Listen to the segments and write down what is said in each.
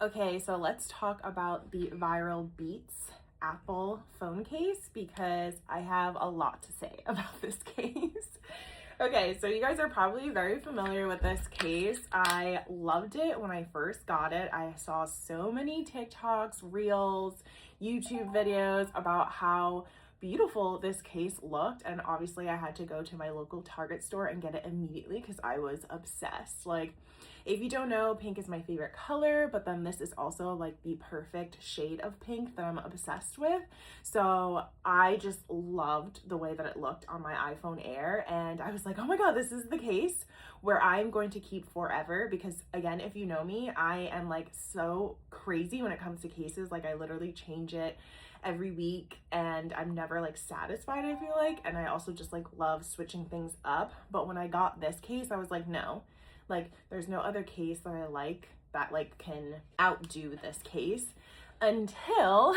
Okay, so let's talk about the viral Beats Apple phone case because I have a lot to say about this case. Okay, so you guys are probably very familiar with this case. I loved it when I first got it. I saw so many TikToks, Reels, YouTube videos about how beautiful this case looked, and obviously I had to go to my local Target store and get it immediately because I was obsessed. Like, if you don't know, pink is my favorite color, but then this is also like the perfect shade of pink that I'm obsessed with. So I just loved the way that it looked on my iPhone Air, and I was like, oh my god, this is the case where I'm going to keep forever. Because again, if you know me, I am like so crazy when it comes to cases. Like, I literally change it every week and I'm never like satisfied, I feel like. And I also just like love switching things up. But when I got this case, I was like, no, like there's no other case that I like that like can outdo this case, until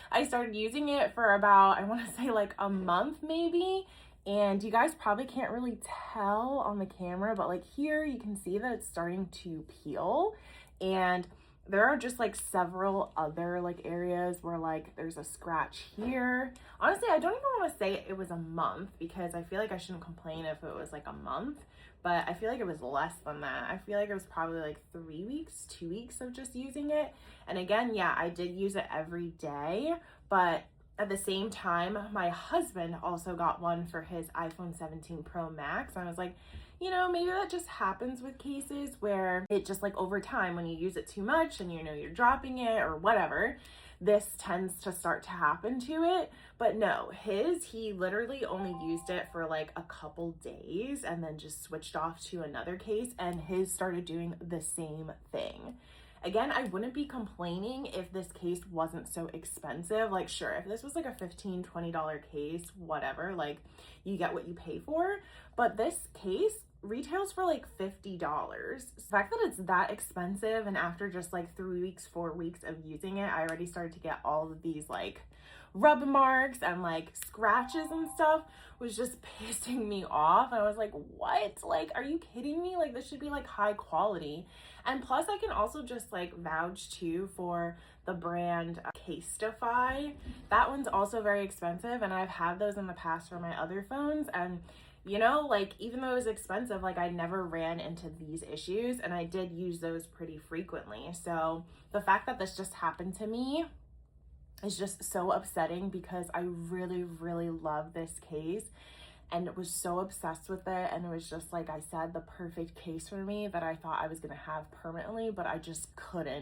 I started using it for about, I want to say like a month maybe. And you guys probably can't really tell on the camera, but like here you can see that it's starting to peel. And there are just like several other like areas where like there's a scratch here. Honestly, I don't even want to say it was a month because I feel like I shouldn't complain if it was like a month, but I feel like it was less than that. I feel like it was probably like 3 weeks, 2 weeks of just using it. And again, yeah, I did use it every day, but at the same time, my husband also got one for his iPhone 17 Pro Max. I was like, you know, maybe that just happens with cases where it just like over time, when you use it too much and you know you're dropping it or whatever, this tends to start to happen to it. But no, he literally only used it for like a couple days and then just switched off to another case, and his started doing the same thing. Again, I wouldn't be complaining if this case wasn't so expensive. Like, sure, if this was like a $15, $20 case, whatever, like you get what you pay for. But this case retails for like $50. The fact that it's that expensive, and after just like 3 weeks, 4 weeks of using it, I already started to get all of these like rub marks and like scratches and stuff, was just pissing me off. And I was like, what? Like, are you kidding me? Like, this should be like high quality. And plus I can also just like vouch too for the brand Casetify. That one's also very expensive, and I've had those in the past for my other phones. And you know, like, even though it was expensive, like I never ran into these issues, and I did use those pretty frequently. So the fact that this just happened to me is just so upsetting because I really, really love this case and was so obsessed with it. And it was just, like I said, the perfect case for me that I thought I was gonna have permanently, but I just couldn't